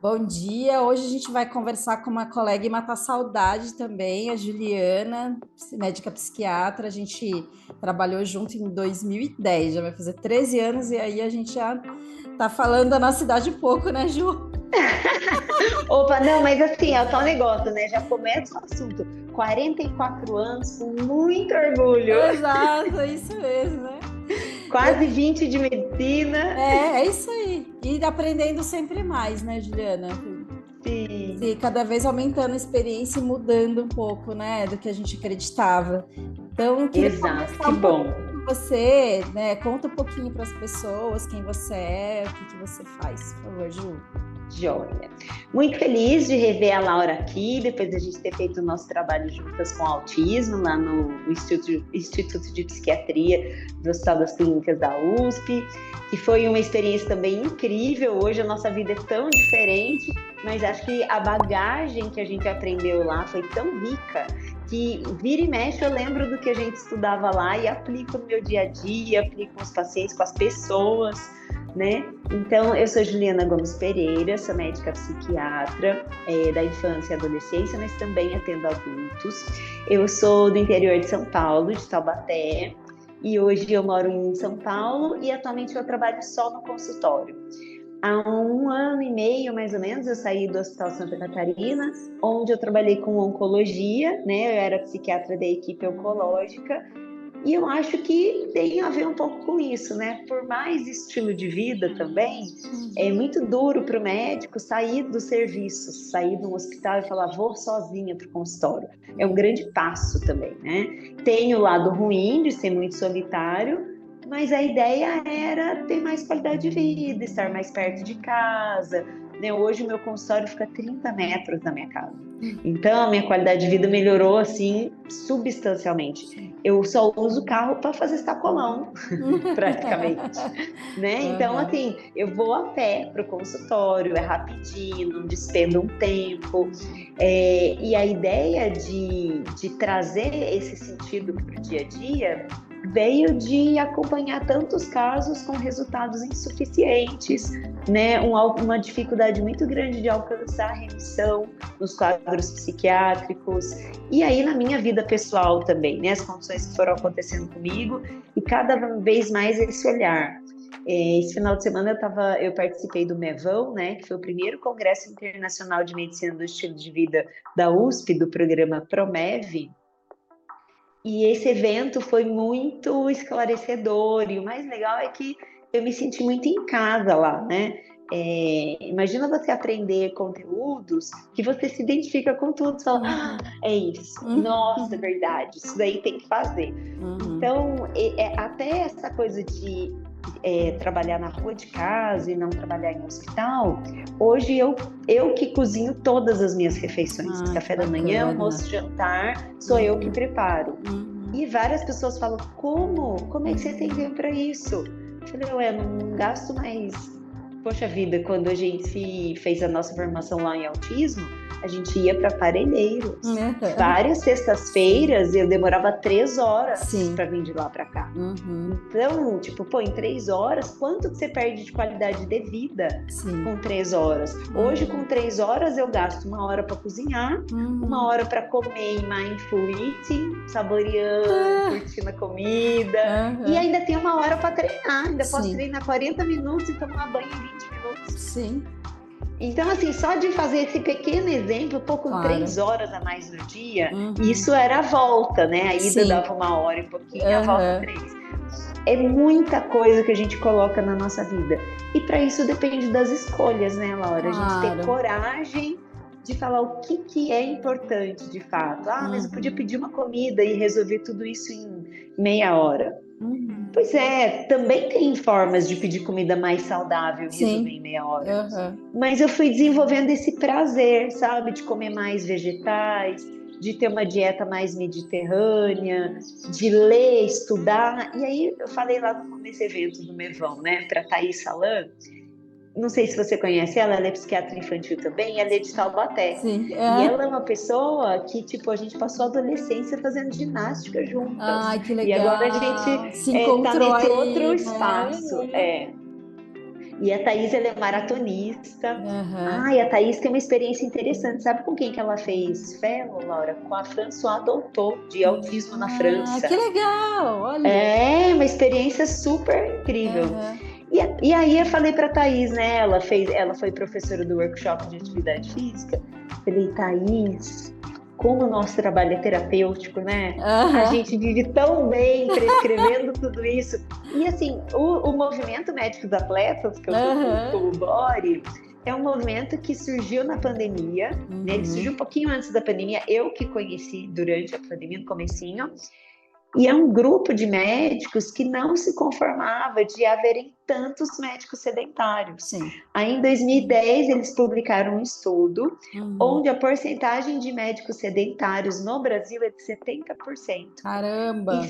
Bom dia. Hoje a gente vai conversar com uma colega e matar saudade também, a Juliana, médica psiquiatra. A gente trabalhou junto em 2010, já vai fazer 13 anos, e aí a gente já tá falando da nossa idade um pouco, né, Ju? Opa, não, mas assim, é o tal negócio, né? Já começa o assunto. 44 anos, com muito orgulho. Exato, é isso mesmo, né? Quase 20 de medicina. É isso aí. E aprendendo sempre mais, né, Juliana? Sim, E cada vez aumentando a experiência e mudando um pouco, né, do que a gente acreditava. Então, eu queria exato, conversar que um pouquinho bom. com você, né? Conta um pouquinho para as pessoas quem você é, o que você faz, por favor, Ju. Joia. Muito feliz de rever a Laura aqui, depois de a gente ter feito o nosso trabalho juntas com autismo, lá no Instituto de Psiquiatria do Hospital das Clínicas da USP, que foi uma experiência também incrível. Hoje a nossa vida é tão diferente, mas acho que a bagagem que a gente aprendeu lá foi tão rica que vira e mexe eu lembro do que a gente estudava lá e aplico no meu dia a dia, aplico com os pacientes, com as pessoas, né? Então, eu sou Juliana Gomes Pereira, sou médica psiquiatra da infância e adolescência, mas também atendo adultos. Eu sou do interior de São Paulo, de Taubaté, e hoje eu moro em São Paulo e atualmente eu trabalho só no consultório. Há 1 ano e meio, mais ou menos, eu saí do Hospital Santa Catarina, onde eu trabalhei com oncologia, né? Eu era psiquiatra da equipe oncológica, e eu acho que tem a ver um pouco com isso, né? Por mais estilo de vida também, é muito duro para o médico sair do serviço, sair de um hospital e falar, vou sozinha para o consultório. É um grande passo também, né? Tem o lado ruim de ser muito solitário, mas a ideia era ter mais qualidade de vida, estar mais perto de casa, né? Hoje o meu consultório fica a 30 metros da minha casa. Então, a minha qualidade de vida melhorou, assim, substancialmente. Eu só uso o carro para fazer sacolão, praticamente, né? Então, Aham. assim, eu vou a pé para o consultório, é rapidinho, não despendo um tempo. E a ideia de trazer esse sentido para o dia a dia veio de acompanhar tantos casos com resultados insuficientes, né? Uma dificuldade muito grande de alcançar a remissão nos quadros psiquiátricos, e aí na minha vida pessoal também, né? As condições que foram acontecendo comigo, e cada vez mais esse olhar. Esse final de semana eu participei do MEVão, né, que foi o primeiro Congresso Internacional de Medicina do Estilo de Vida da USP, do programa PROMEV, e esse evento foi muito esclarecedor, e o mais legal é que eu me senti muito em casa lá, né? Imagina você aprender conteúdos que você se identifica com tudo, você fala, é isso, nossa, é verdade, isso daí tem que fazer. Uhum. Então, até essa coisa de trabalhar na rua de casa e não trabalhar em hospital, hoje eu que cozinho todas as minhas refeições, Ah, que café da manhã, bacana. almoço, jantar, sou eu que preparo. Uhum. E várias pessoas falam, como é que você tem tempo para isso? Eu falei, ué, não gasto mais. Poxa vida, quando a gente fez a nossa formação lá em autismo, a gente ia para Parelheiros. Várias sextas-feiras eu demorava 3 horas Sim. para vir de lá para cá. Uhum. Então, tipo, pô, em 3 horas, quanto que você perde de qualidade de vida Sim. com 3 horas? Hoje, com 3 horas, eu gasto 1 hora para cozinhar, 1 hora para comer em mindful eating, saboreando, curtindo a comida, e Aham. ainda tem 1 hora para treinar. Ainda posso Sim. treinar 40 minutos e tomar banho em 20 minutos. Sim. Então, assim, só de fazer esse pequeno exemplo, pô, com Claro. 3 horas a mais no dia, Uhum. isso era a volta, né? A ida Sim. dava 1 hora e pouquinho, a volta Aham. 3. É muita coisa que a gente coloca na nossa vida. E para isso depende das escolhas, né, Laura? A gente ter Claro. coragem de falar o que é importante de fato. Ah, mas eu podia Uhum. pedir uma comida e resolver tudo isso em meia hora. Uhum. Pois é, também tem formas de pedir comida mais saudável e resolver em Sim. meia hora. Aham. Mas eu fui desenvolvendo esse prazer, sabe? De comer mais vegetais, de ter uma dieta mais mediterrânea, de ler, estudar. E aí eu falei lá nesse evento do Mevão, né? Para Thaís Salan. Não sei se você conhece ela, ela é psiquiatra infantil também, ela é de Taubaté. Sim. E É. ela é uma pessoa que, tipo, a gente passou a adolescência fazendo ginástica juntas. Ai, que E agora a gente legal. Se tá encontrou nesse outro aí, espaço. né? E a Thaís, ela é maratonista. Uhum. E a Thaís tem uma experiência interessante. Sabe com quem que ela fez fellow, Laura? Com a Françoise Dolto, de autismo na Que França. legal, olha. É uma experiência super incrível. Uhum. E aí eu falei para a Thaís, né? Ela foi professora do workshop de atividade física. Falei, Thaís, como o nosso trabalho é terapêutico, né? A Uhum. gente vive tão bem prescrevendo tudo isso. E assim, o movimento médico dos atletas, que eu sou Uhum. como Body, é um movimento que surgiu na pandemia, né? Ele surgiu um pouquinho antes da pandemia, eu que conheci durante a pandemia, no comecinho. E é um grupo de médicos que não se conformava de haverem tantos médicos sedentários. Sim. Aí, em 2010, eles publicaram um estudo Uhum. onde a porcentagem de médicos sedentários no Brasil é de 70%. Caramba.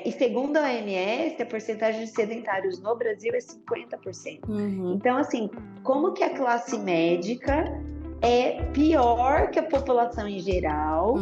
E segundo a OMS, a porcentagem de sedentários no Brasil é 50%. Uhum. Então, assim, como que a classe médica é pior que a população em geral,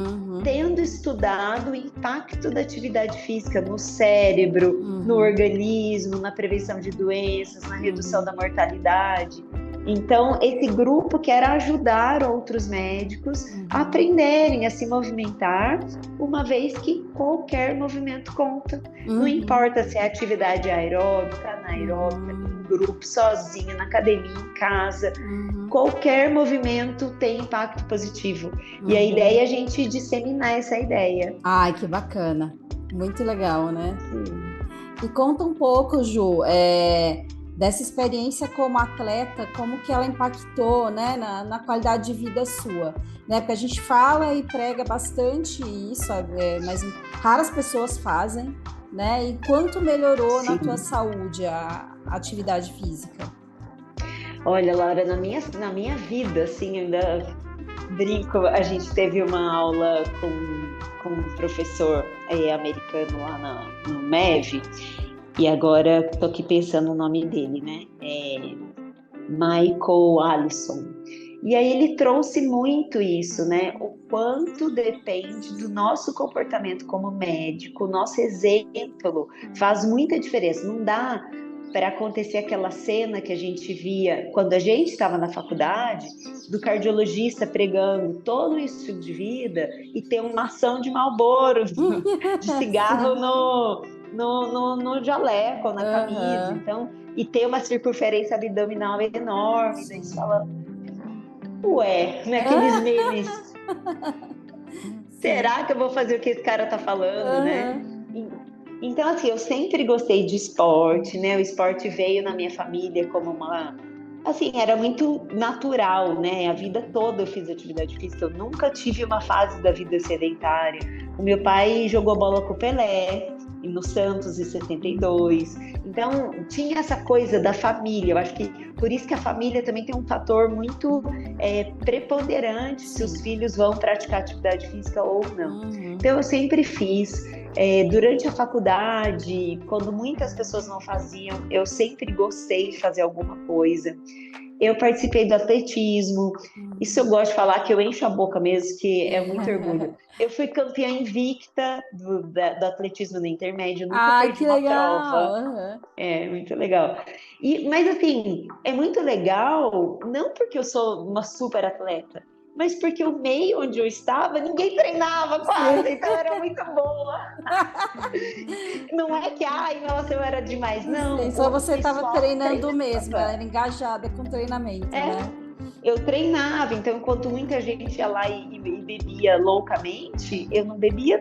tendo estudado o impacto da atividade física no cérebro, no organismo, na prevenção de doenças, na redução da mortalidade. Então, esse grupo quer ajudar outros médicos a aprenderem a se movimentar, uma vez que qualquer movimento conta. Não importa se é atividade aeróbica, anaeróbica, em grupo, sozinho, na academia, em casa. Qualquer movimento tem impacto positivo. E a ideia é a gente disseminar essa ideia. Ai, que bacana. Muito legal, né? Sim. E conta um pouco, Ju, dessa experiência como atleta, como que ela impactou, né, na qualidade de vida sua, né? Porque a gente fala e prega bastante isso, mas raras pessoas fazem, né? E quanto melhorou na tua saúde a atividade física? Olha, Laura, na minha vida, assim, ainda brinco, a gente teve uma aula com um professor americano lá no MEV, e agora estou aqui pensando no nome dele, né? Michael Allison. E aí ele trouxe muito isso, né? O quanto depende do nosso comportamento como médico, o nosso exemplo faz muita diferença. Não dá para acontecer aquela cena que a gente via quando a gente estava na faculdade, do cardiologista pregando todo o estilo de vida e ter uma ação de Marlboro, de cigarro no jaleco, na camisa. Então, e ter uma circunferência abdominal enorme. Daí você fala, naqueles memes, será que eu vou fazer o que esse cara tá falando, né? Então, assim, eu sempre gostei de esporte, né? O esporte veio na minha família como assim, era muito natural, né? A vida toda eu fiz atividade física, eu nunca tive uma fase da vida sedentária. O meu pai jogou bola com o Pelé, no Santos em 72. Então, tinha essa coisa da família. Eu acho que por isso que a família também tem um fator muito preponderante se os filhos vão praticar atividade física ou não. Então, eu sempre fiz. Durante a faculdade, quando muitas pessoas não faziam, eu sempre gostei de fazer alguma coisa. Eu participei do atletismo. Isso eu gosto de falar, que eu encho a boca mesmo, que é muito orgulho. Eu fui campeã invicta do atletismo no intermédio, nunca perdi uma prova. É muito legal. Mas assim, é muito legal, não porque eu sou uma super atleta, mas porque o meio onde eu estava, ninguém treinava quase, então era muito boa. Não é que, nossa, eu era demais, não. Sim, só você estava treinando treinava. mesmo, ela era engajada com o treinamento, né? Eu treinava, então enquanto muita gente ia lá e bebia loucamente, eu não bebia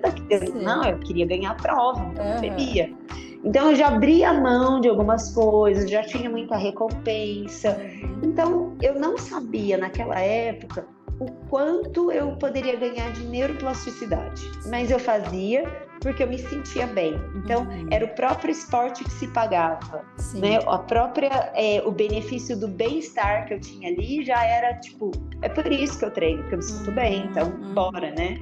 não, eu queria ganhar a prova, então eu bebia. Então eu já abria a mão de algumas coisas, já tinha muita recompensa. Então eu não sabia naquela época o quanto eu poderia ganhar de neuroplasticidade, mas eu fazia porque eu me sentia bem. Então era o próprio esporte que se pagava, né? O benefício do bem-estar que eu tinha ali já era tipo, é por isso que eu treino, porque eu me sinto bem, então bora, né?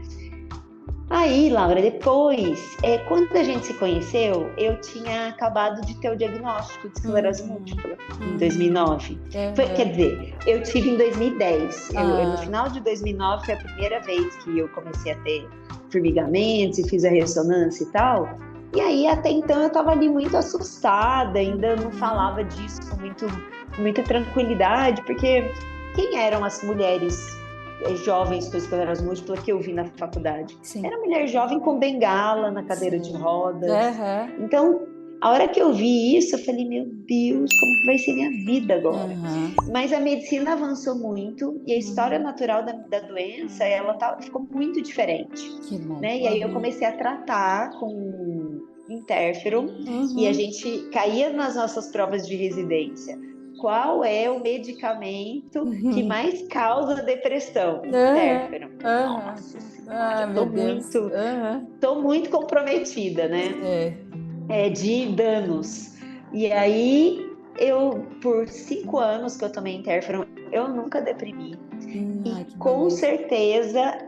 Aí, Laura, depois, quando a gente se conheceu, eu tinha acabado de ter o diagnóstico de esclerose múltipla, em 2009. Quer dizer, eu tive em 2010. No final de 2009 foi a primeira vez que eu comecei a ter formigamentos e fiz a ressonância e tal. E aí, até então, eu estava ali muito assustada, ainda não falava disso com muita tranquilidade, porque quem eram as mulheres jovens com esclerose múltipla que eu vi na faculdade? Sim. Era mulher jovem com bengala na cadeira de rodas. Uhum. Então, a hora que eu vi isso, eu falei, meu Deus, como que vai ser minha vida agora? Uhum. Mas a medicina avançou muito e a história natural da doença, ela ficou muito diferente. Que bom. Né? E aí eu comecei a tratar com interferon e a gente caía nas nossas provas de residência. Qual é o medicamento que mais causa depressão? Interferon. Nossa Senhora, tô muito comprometida, né? De danos. E aí, por 5 anos que eu tomei interferon, eu nunca deprimi. E com certeza,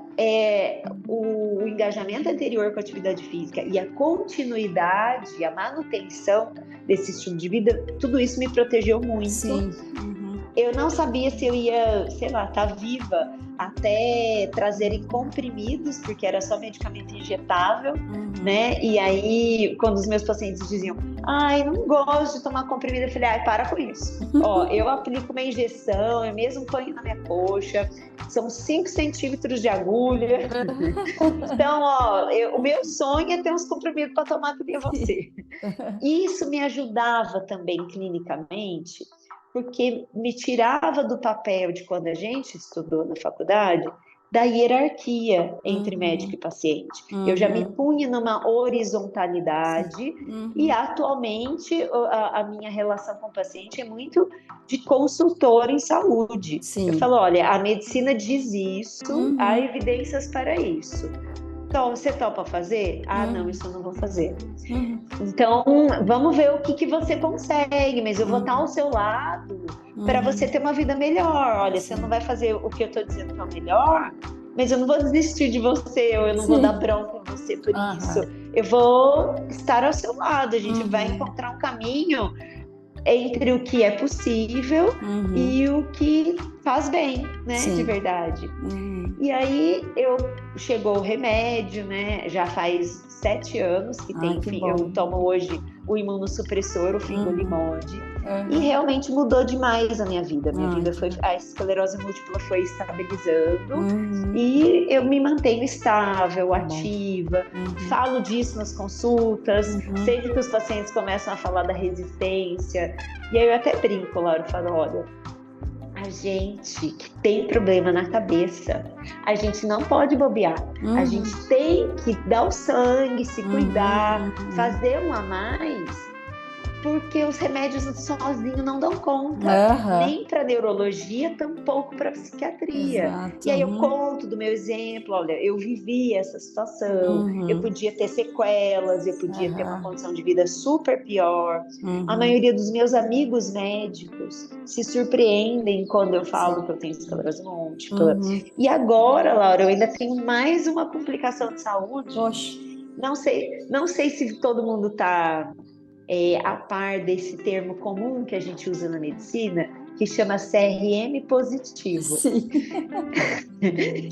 o engajamento anterior com a atividade física e a continuidade, a manutenção desse estilo de vida, tudo isso me protegeu muito. Sim. Eu não sabia se eu ia, sei lá, estar viva até trazerem comprimidos, porque era só medicamento injetável, né? E aí, quando os meus pacientes diziam, ai, não gosto de tomar comprimido, eu falei, ai, para com isso. Ó, eu aplico uma injeção, eu mesmo ponho na minha coxa, são 5 centímetros de agulha. Então, ó, o meu sonho é ter uns comprimidos para tomar que nem você. Isso me ajudava também clinicamente, porque me tirava do papel de quando a gente estudou na faculdade, da hierarquia entre médico e paciente. Eu já me punha numa horizontalidade e atualmente a minha relação com o paciente é muito de consultor em saúde. Sim. Eu falo, olha, a medicina diz isso, há evidências para isso. Então, você topa fazer? Ah, não, isso eu não vou fazer. Então, vamos ver o que você consegue, mas eu vou estar ao seu lado para você ter uma vida melhor. Olha, você não vai fazer o que eu estou dizendo que é o melhor, mas eu não vou desistir de você, ou eu não vou dar bronca em você por isso. Eu vou estar ao seu lado, a gente vai encontrar um caminho entre o que é possível e o que faz bem, né, de verdade. E aí chegou o remédio, né, já faz 7 anos que tem, eu tomo hoje o imunossupressor, o fingolimod, e realmente mudou demais a minha vida. A esclerose múltipla foi estabilizando e eu me mantenho estável, ativa, falo disso nas consultas, sempre que os pacientes começam a falar da resistência, e aí eu até brinco, Laura, eu falo, olha, a gente que tem problema na cabeça, a gente não pode bobear. A gente tem que dar o sangue, se cuidar, fazer um a mais, porque os remédios sozinhos não dão conta. Nem para neurologia, tampouco para psiquiatria. Exato. E aí eu conto do meu exemplo, olha, eu vivi essa situação, eu podia ter sequelas, eu podia ter uma condição de vida super pior. A maioria dos meus amigos médicos se surpreendem quando eu falo que eu tenho esclerose múltipla. E agora, Laura, eu ainda tenho mais uma complicação de saúde. Poxa. Não sei se todo mundo está a par desse termo comum que a gente usa na medicina, que chama CRM positivo. Sim.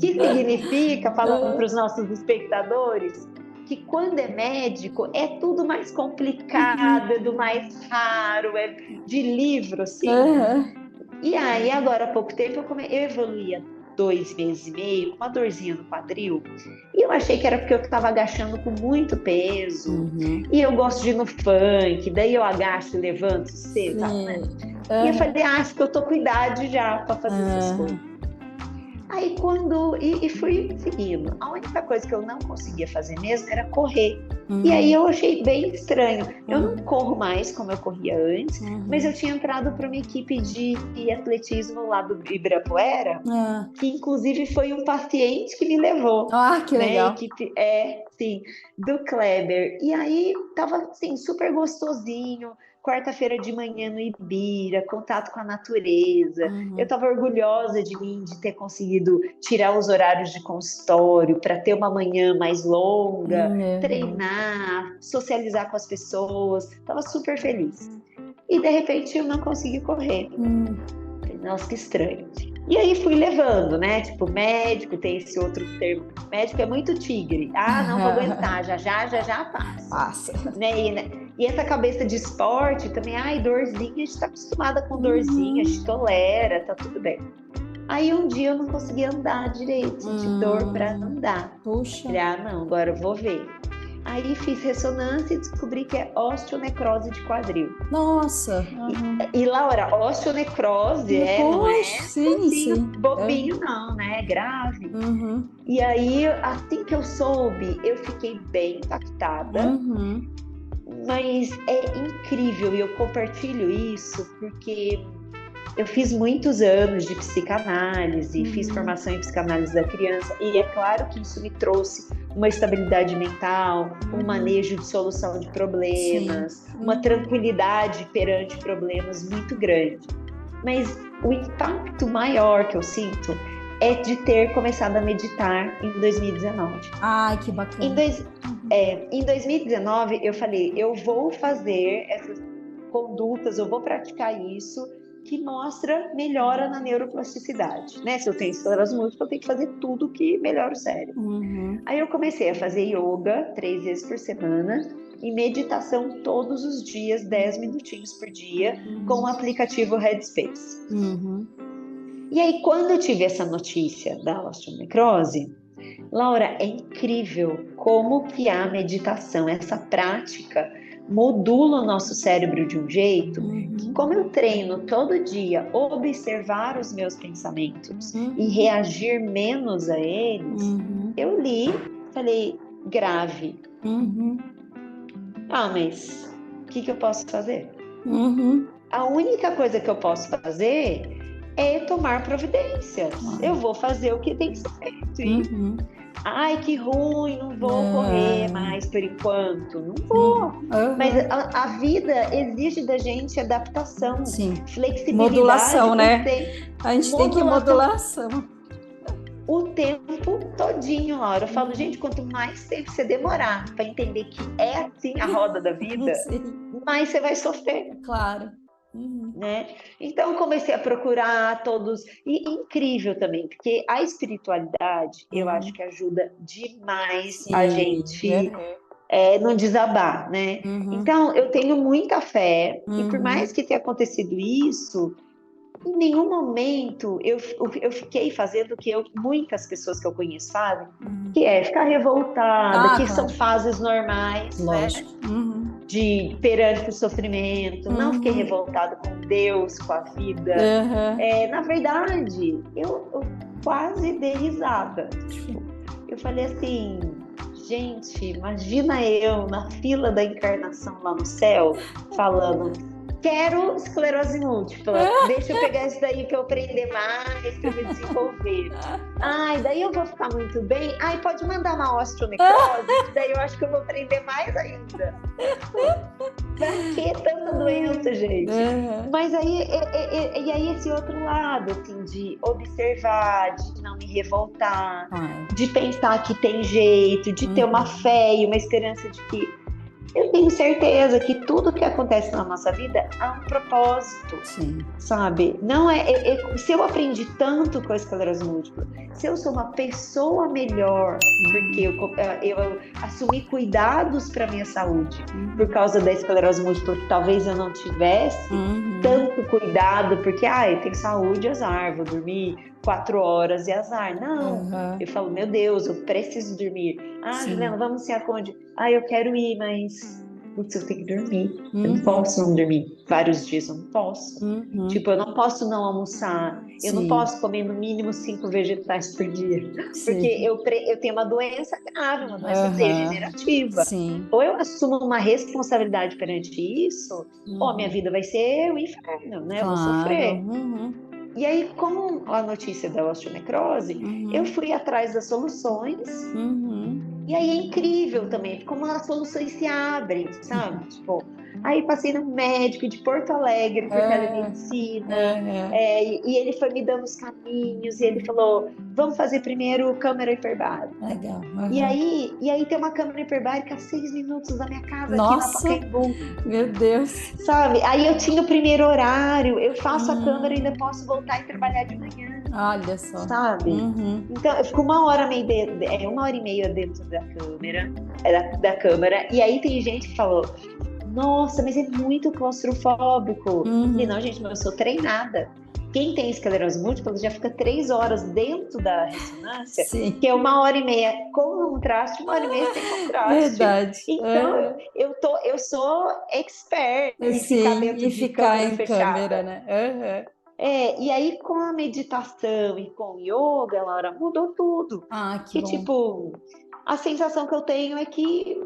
Que significa, falando para os nossos espectadores, que quando é médico é tudo mais complicado, é do mais raro, é de livro, assim. E aí, agora há pouco tempo, eu evoluía 2 meses e meio, com uma dorzinha no quadril, e eu achei que era porque eu estava agachando com muito peso, e eu gosto de ir no funk, daí eu agacho e levanto cedo, né? E eu falei, acho que eu tô com idade já para fazer essas coisas. Aí e fui seguindo. A única coisa que eu não conseguia fazer mesmo era correr. E aí eu achei bem estranho. Eu não corro mais como eu corria antes, mas eu tinha entrado para uma equipe de atletismo lá do Ibirapuera, que inclusive foi um paciente que me levou. Que legal. A equipe, do Kleber. E aí tava assim, super gostosinho. Quarta-feira de manhã no Ibira, contato com a natureza. Eu estava orgulhosa de mim, de ter conseguido tirar os horários de consultório para ter uma manhã mais longa, treinar, socializar com as pessoas. Estava super feliz. E de repente eu não consegui correr. Nossa, que estranho. E aí fui levando, né? Tipo, médico, tem esse outro termo. Médico é muito tigre. Ah, não vou aguentar, já passo. Passa. Né? E essa cabeça de esporte também, ai, dorzinha, a gente tá acostumada com dorzinha, a gente tolera, tá tudo bem. Aí um dia eu não conseguia andar direito, de dor pra andar. Puxa. Falei, não, agora eu vou ver. Aí fiz ressonância e descobri que é osteonecrose de quadril. Nossa! E Laura, osteonecrose não é sim. bobinho não, né? É grave. E aí, assim que eu soube, eu fiquei bem impactada. Mas é incrível e eu compartilho isso porque eu fiz muitos anos de psicanálise, fiz formação em psicanálise da criança e é claro que isso me trouxe uma estabilidade mental, um manejo de solução de problemas, uma tranquilidade perante problemas muito grande. Mas o impacto maior que eu sinto é de ter começado a meditar em 2019. Ai, que bacana. Em 2019 eu falei, eu vou fazer essas condutas, eu vou praticar isso, que mostra melhora na neuroplasticidade, né? Se eu tenho esclerose múltipla, eu tenho que fazer tudo que melhora o cérebro. Aí eu comecei a fazer yoga 3 vezes por semana e meditação todos os dias, 10 minutinhos por dia, com o aplicativo Headspace. E aí, quando eu tive essa notícia da osteonecrose, Laura, é incrível como que a meditação, essa prática, modula o nosso cérebro de um jeito que, como eu treino todo dia observar os meus pensamentos e reagir menos a eles, eu li, falei, grave. Mas o que eu posso fazer? A única coisa que eu posso fazer é tomar providências. Eu vou fazer o que tem que ser feito. Ai, que ruim, não vou correr mais por enquanto. Não vou. Mas a vida exige da gente adaptação, flexibilidade. Modulação, né? A gente tem que modulação. O tempo todinho, Laura. Eu falo, gente, quanto mais tempo você demorar para entender que é assim a roda da vida, mais você vai sofrer. Claro. Né? Então comecei a procurar todos, e incrível também, porque a espiritualidade eu acho que ajuda demais a gente não desabar, né? Então eu tenho muita fé e por mais que tenha acontecido isso, em nenhum momento eu fiquei fazendo o que muitas pessoas que eu conheço fazem, que é ficar revoltada, que são fases normais, lógico, né? Perante o sofrimento, não fiquei revoltada com Deus, com a vida. Na verdade, eu quase dei risada. Eu falei assim, gente, imagina eu na fila da encarnação lá no céu, falando, quero esclerose múltipla, deixa eu pegar isso daí pra eu aprender mais, pra eu me desenvolver. Daí eu vou ficar muito bem. Pode mandar uma osteonecrose, daí eu acho que eu vou aprender mais ainda. Pra que tanta doença, gente? Mas aí, e aí esse outro lado, assim, de observar, de não me revoltar, de pensar que tem jeito, de ter uma fé e uma esperança de que eu tenho certeza que tudo que acontece na nossa vida há um propósito, sabe? Não se eu aprendi tanto com a esclerose múltipla, se eu sou uma pessoa melhor, porque eu assumi cuidados para minha saúde por causa da esclerose múltipla, que talvez eu não tivesse tanto cuidado, porque eu tenho saúde, azar, vou dormir 4 horas e azar. Não, eu falo, meu Deus, eu preciso dormir. Juliana, vamos se aonde? Eu quero ir, mas putz, eu tenho que dormir. Eu não posso não dormir. Vários dias eu não posso. Tipo, eu não posso não almoçar. Eu não posso comer no mínimo 5 vegetais por dia. Porque eu tenho uma doença grave, uma doença degenerativa. Ou eu assumo uma responsabilidade perante isso, ou minha vida vai ser um inferno, né? Eu vou sofrer. E aí, com a notícia da osteonecrose, eu fui atrás das soluções. E aí é incrível também, como as soluções se abrem, sabe? Tipo, aí passei no médico de Porto Alegre por telemedicina, e ele foi me dando os caminhos, e ele falou, vamos fazer primeiro câmara hiperbárica. Legal. E aí tem uma câmara hiperbárica a 6 minutos da minha casa, nossa, aqui na Pacaembu. Meu Deus. Sabe? Aí eu tinha o primeiro horário, eu faço a câmara e ainda posso voltar e trabalhar de manhã. Olha só. sabe? Uhum. Então, eu fico 1 hora e meia dentro da câmera, e aí tem gente que falou, nossa, mas é muito claustrofóbico. E não, Uhum. gente, mas eu sou treinada. Quem tem esclerose múltipla já fica 3 horas dentro da ressonância, Sim, que é 1 hora e meia com contraste, 1 hora e meia sem contraste. verdade. Então, Uhum. eu sou expert em ficar Sim, dentro e de ficar câmera em câmera, fechada. né? Uhum. E aí com a meditação e com o yoga, Laura, mudou tudo. Ah, que Que bom. tipo, a sensação que eu tenho é que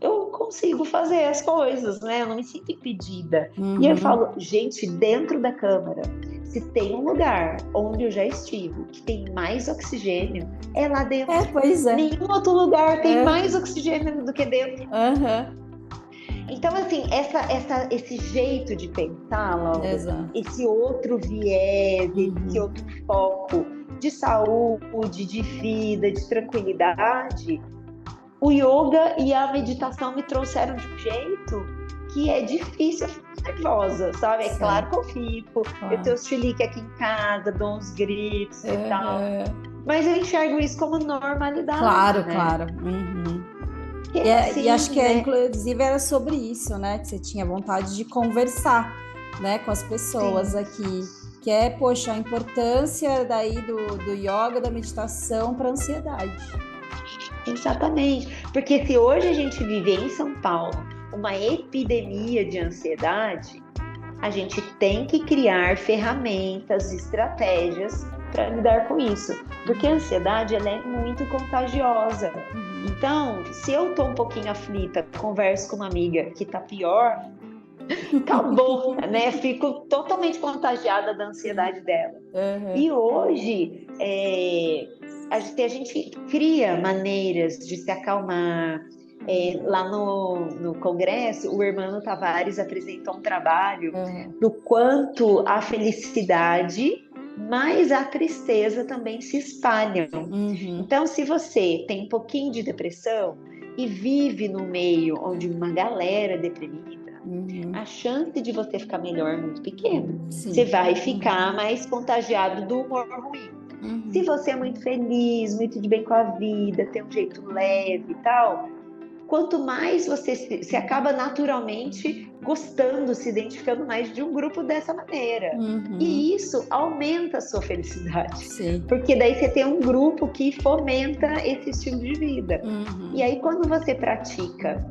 eu consigo fazer as coisas, né? Eu não me sinto impedida. E eu Uhum. falo, gente, dentro da câmara, se tem um lugar onde eu já estive que tem mais oxigênio, é lá dentro. Pois é. Nenhum outro lugar tem mais Uhum. oxigênio do que dentro. Uhum. Então, assim, esse jeito de pensar, Laura, Exato. esse outro viés, esse Uhum. outro foco de saúde, de vida, de tranquilidade, o yoga e a meditação me trouxeram de um jeito que é difícil eu ficar nervosa, sabe? É claro Sei, que eu fico, eu tenho claro. os chilique aqui em casa, dou uns gritos e tal, Uhum. mas eu enxergo isso como normalidade, Claro, né? claro. Uhum. Que E, é e acho assim, que né? inclusive era sobre isso, né? Que você tinha vontade de conversar, né, com as pessoas Sim, aqui, que é, poxa, a importância daí do yoga, da meditação para a ansiedade. exatamente. Porque se hoje a gente vive em São Paulo uma epidemia de ansiedade, a gente tem que criar ferramentas, estratégias para lidar com isso, porque a ansiedade ela é muito contagiosa. Uhum. Então, se eu estou um pouquinho aflita, converso com uma amiga que está pior, acabou, né? Fico totalmente contagiada da Sim. ansiedade dela. Uhum. E hoje a gente cria maneiras de se acalmar. Lá no Congresso, o Hermano Tavares apresentou um trabalho Uhum. do quanto a felicidade mais a tristeza também se espalham. Uhum. Então, se você tem um pouquinho de depressão e vive no meio onde uma galera é deprimida, Uhum. a chance de você ficar melhor é muito pequena. Você Sim. vai Uhum. ficar mais contagiado do humor ruim. Se Uhum. você é muito feliz, muito de bem com a vida, tem um jeito leve e tal, quanto mais você se acaba naturalmente gostando, se identificando mais de um grupo dessa maneira. Uhum. E isso aumenta a sua felicidade, Sim. porque daí você tem um grupo que fomenta esse estilo de vida. E Uhum. aí, quando você pratica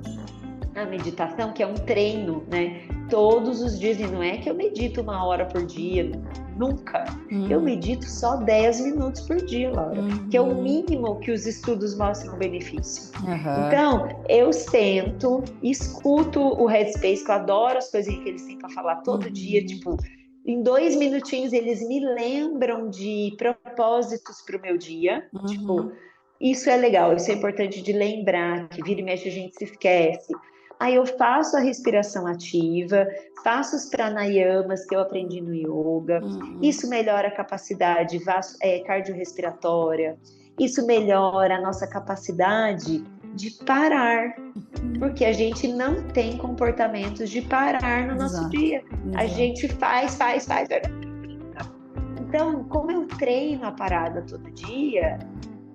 a meditação, que é um treino, né? Todos os dias, e não é que eu medito 1 hora por dia, nunca. Eu Uhum. medito só 10 minutos por dia, Laura, que é o Uhum. mínimo que os estudos mostram benefício. Aham. Então, eu sento, escuto o Headspace, que eu adoro as coisinhas que eles têm para falar todo dia, Uhum. tipo, em 2 minutinhos eles me lembram de propósitos para o meu dia, tipo, Uhum. isso é legal, isso é importante de lembrar, que vira e mexe a gente se esquece. Aí eu faço a respiração ativa, faço os pranayamas que eu aprendi no yoga. Uhum. Isso melhora a capacidade cardiorrespiratória. Isso melhora a nossa capacidade de parar, porque a gente não tem comportamentos de parar no nosso Exato. dia. A Exato. gente faz, faz, faz. Então, como eu treino a parada todo dia,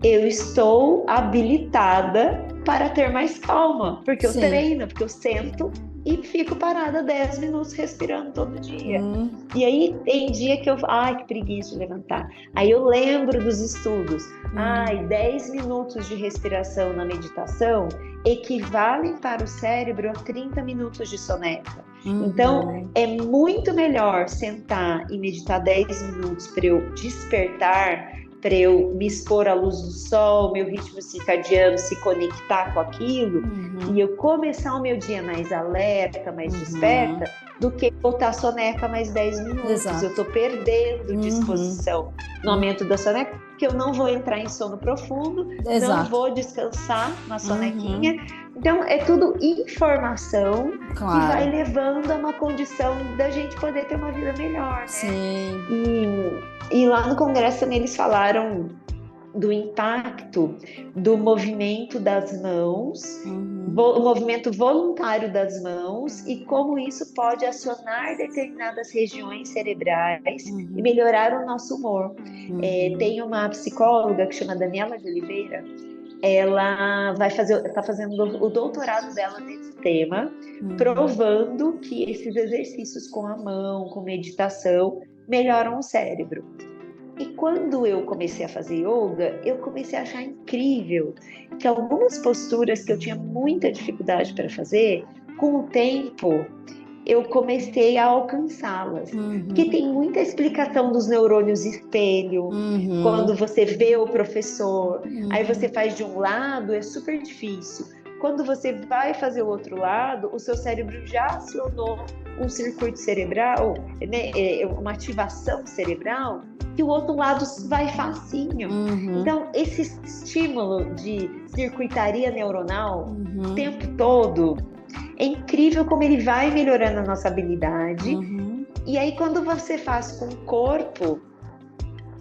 eu estou habilitada para ter mais calma, porque eu Sim. treino, porque eu sento e fico parada 10 minutos respirando todo dia. Uhum. E aí tem dia que ai, que preguiça de levantar. Aí eu lembro dos estudos. Uhum. 10 minutos de respiração na meditação equivalem para o cérebro a 30 minutos de soneca. Então, Uhum. é muito melhor sentar e meditar 10 minutos para eu despertar, para eu me expor à luz do sol, meu ritmo circadiano se conectar com aquilo Uhum. e eu começar o meu dia mais alerta, mais Uhum. desperta, do que voltar soneca mais 10 minutos. Eu Exato. estou perdendo Uhum. disposição no Uhum. aumento da soneca, porque eu não vou entrar em sono profundo, não Exato. vou descansar na sonequinha. Uhum. Então, é tudo informação que vai Claro. levando a uma condição da gente poder ter uma vida melhor, né? Sim. E lá no congresso também eles falaram do impacto do movimento das mãos, o movimento voluntário das mãos e como isso pode acionar determinadas regiões cerebrais e melhorar o nosso humor. Tem uma psicóloga que chama Daniela de Oliveira, ela está fazendo o doutorado dela nesse tema, provando que esses exercícios com a mão, com meditação, melhoram o cérebro. E quando eu comecei a fazer yoga, eu comecei a achar incrível que algumas posturas que eu tinha muita dificuldade para fazer, com o tempo, eu comecei a alcançá-las. Porque tem muita explicação dos neurônios espelho, quando você vê o professor, aí você faz de um lado, é super difícil. Quando você vai fazer o outro lado, o seu cérebro já acionou um circuito cerebral, né, uma ativação cerebral, que o outro lado vai facinho. Então, esse estímulo de circuitaria neuronal o tempo todo, é incrível como ele vai melhorando a nossa habilidade. E aí, quando você faz com o corpo,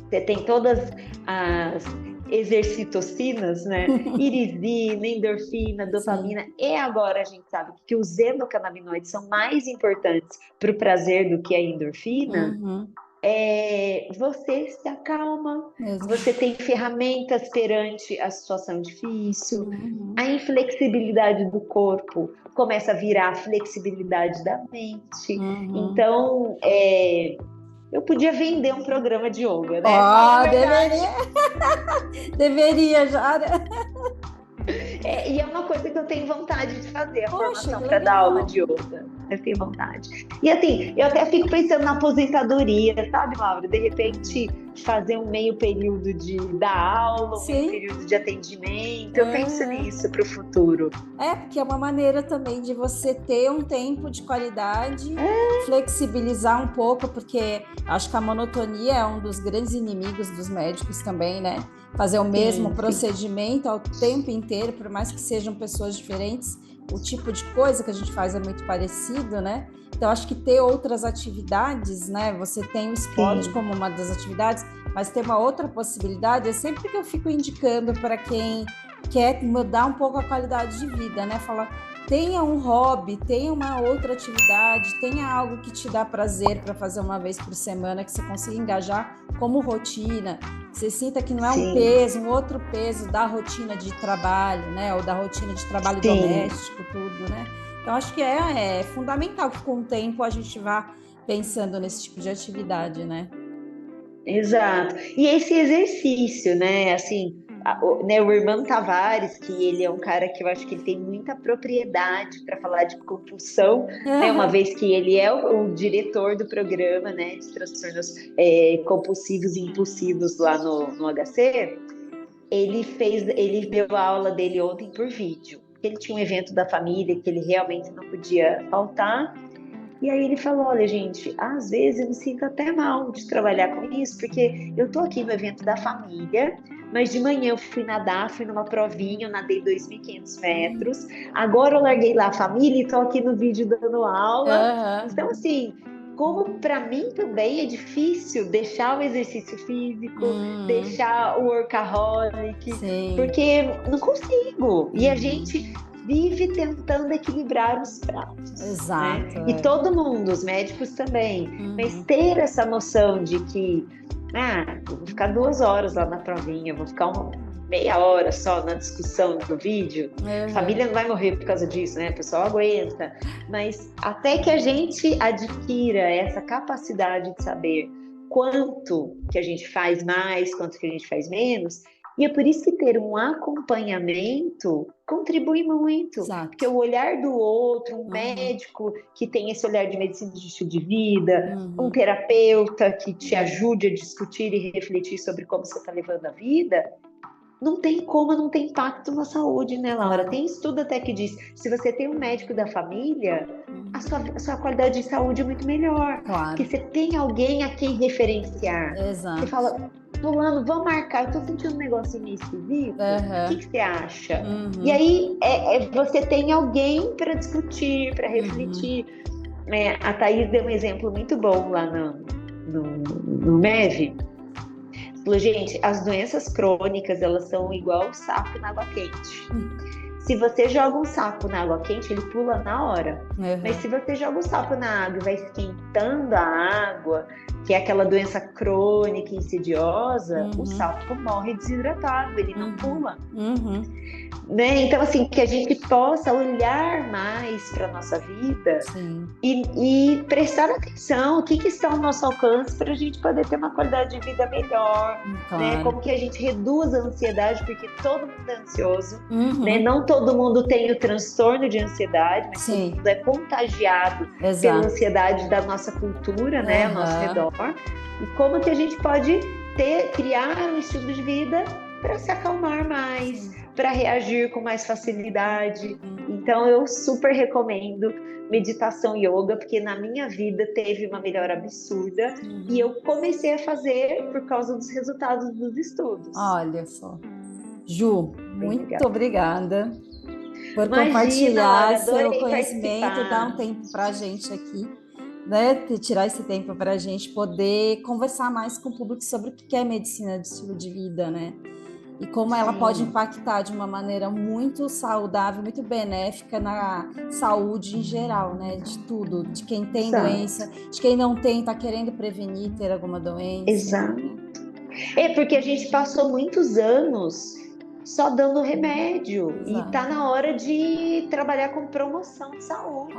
você tem todas as exercitocinas, né? Irisina, endorfina, dopamina. E agora a gente sabe que os endocannabinoides são mais importantes para o prazer do que a endorfina. Você se acalma, você tem ferramentas perante a situação difícil, a inflexibilidade do corpo começa a virar a flexibilidade da mente. Então, eu podia vender um programa de yoga, né? Deveria já. E é uma coisa que eu tenho vontade de fazer, a formação para dar aula de yoga. Eu tenho vontade. E assim, eu até fico pensando na aposentadoria, sabe, Laura? De repente, fazer um meio período de dar aula, um meio período de atendimento. Eu penso nisso para o futuro. Porque é uma maneira também de você ter um tempo de qualidade, flexibilizar um pouco, porque acho que a monotonia é um dos grandes inimigos dos médicos também, né? Fazer o mesmo procedimento ao tempo inteiro, por mais que sejam pessoas diferentes, o tipo de coisa que a gente faz é muito parecido, né? Então, acho que ter outras atividades, né? Você tem o esporte como uma das atividades, mas ter uma outra possibilidade é sempre que eu fico indicando para quem quer mudar um pouco a qualidade de vida, né? Falar, tenha um hobby, tenha uma outra atividade, tenha algo que te dá prazer para fazer uma vez por semana, que você consiga engajar como rotina, você sinta que não é um peso, um outro peso da rotina de trabalho, né? Ou da rotina de trabalho doméstico, tudo, né? Então, acho que é fundamental que com o tempo a gente vá pensando nesse tipo de atividade, né? Exato. E esse exercício, né? Assim, o Hermano Tavares, que ele é um cara que eu acho que ele tem muita propriedade para falar de compulsão, né? Uma vez que ele é o diretor do programa, né, de transtornos compulsivos e impulsivos lá no HC, ele deu a aula dele ontem por vídeo. Ele tinha um evento da família que ele realmente não podia faltar. E aí ele falou, olha, gente, às vezes eu me sinto até mal de trabalhar com isso, porque eu tô aqui no evento da família, mas de manhã eu fui nadar, fui numa provinha, eu nadei 2.500 metros, agora eu larguei lá a família e tô aqui no vídeo dando aula. Então, assim, como para mim também é difícil deixar o exercício físico, deixar o workaholic, porque não consigo. E a gente vive tentando equilibrar os pratos. Exato. Né? E todo mundo, os médicos também. Mas ter essa noção de que eu vou ficar 2 horas lá na provinha, vou ficar meia hora só na discussão do vídeo. A família não vai morrer por causa disso, né? O pessoal aguenta. Mas até que a gente adquira essa capacidade de saber quanto que a gente faz mais, quanto que a gente faz menos. E é por isso que ter um acompanhamento contribui muito. Exato. Porque o olhar do outro, um médico que tem esse olhar de medicina de estilo de vida, um terapeuta que te ajude a discutir e refletir sobre como você está levando a vida, não tem como não ter impacto na saúde, né, Laura? Tem estudo até que diz, se você tem um médico da família, a sua qualidade de saúde é muito melhor. Porque você tem alguém a quem referenciar. Exato. Você fala, fulano, vamos marcar, eu tô sentindo um negócio meio esquisito, o que você acha? E aí, você tem alguém para discutir, para refletir. A Thaís deu um exemplo muito bom lá no MEV. Falou, gente, as doenças crônicas, elas são igual o sapo na água quente. Se você joga um sapo na água quente, ele pula na hora. Mas se você joga um sapo na água e vai esquentando a água, que é aquela doença crônica, insidiosa, o sapo morre desidratado, ele não pula. Né? Então, assim, que a gente possa olhar mais para a nossa vida e prestar atenção, o que está ao nosso alcance para a gente poder ter uma qualidade de vida melhor, né? Como que a gente reduz a ansiedade, porque todo mundo é ansioso, né? Não todo mundo tem o transtorno de ansiedade, mas todo mundo é contagiado pela ansiedade da nossa cultura, né? Ao nosso redor. E como que a gente pode criar um estilo de vida para se acalmar mais, para reagir com mais facilidade. Então eu super recomendo meditação e yoga, porque na minha vida teve uma melhora absurda e eu comecei a fazer por causa dos resultados dos estudos. Olha só. Ju, muito obrigada por compartilhar seu conhecimento, dar um tempo para a gente aqui, né? Tirar esse tempo para a gente poder conversar mais com o público sobre o que é medicina de estilo de vida, né? E como ela pode impactar de uma maneira muito saudável, muito benéfica na saúde em geral, né? De tudo, de quem tem doença, de quem não tem, está querendo prevenir ter alguma doença. Exato. É porque a gente passou muitos anos só dando remédio. E tá na hora de trabalhar com promoção de saúde.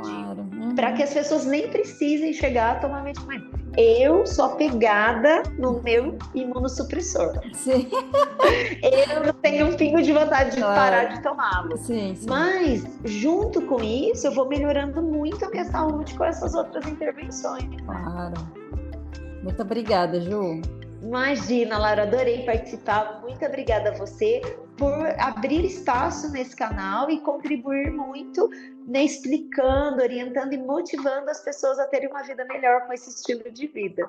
Para que as pessoas nem precisem chegar a tomar medicamento. Eu sou apegada no meu imunossupressor. Sim. Eu não tenho um pingo de vontade de parar de tomá-lo. Mas, junto com isso, eu vou melhorando muito a minha saúde com essas outras intervenções. Claro. Muito obrigada, Ju. Imagina, Laura, adorei participar. Muito obrigada a você por abrir espaço nesse canal e contribuir muito, né, explicando, orientando e motivando as pessoas a terem uma vida melhor com esse estilo de vida.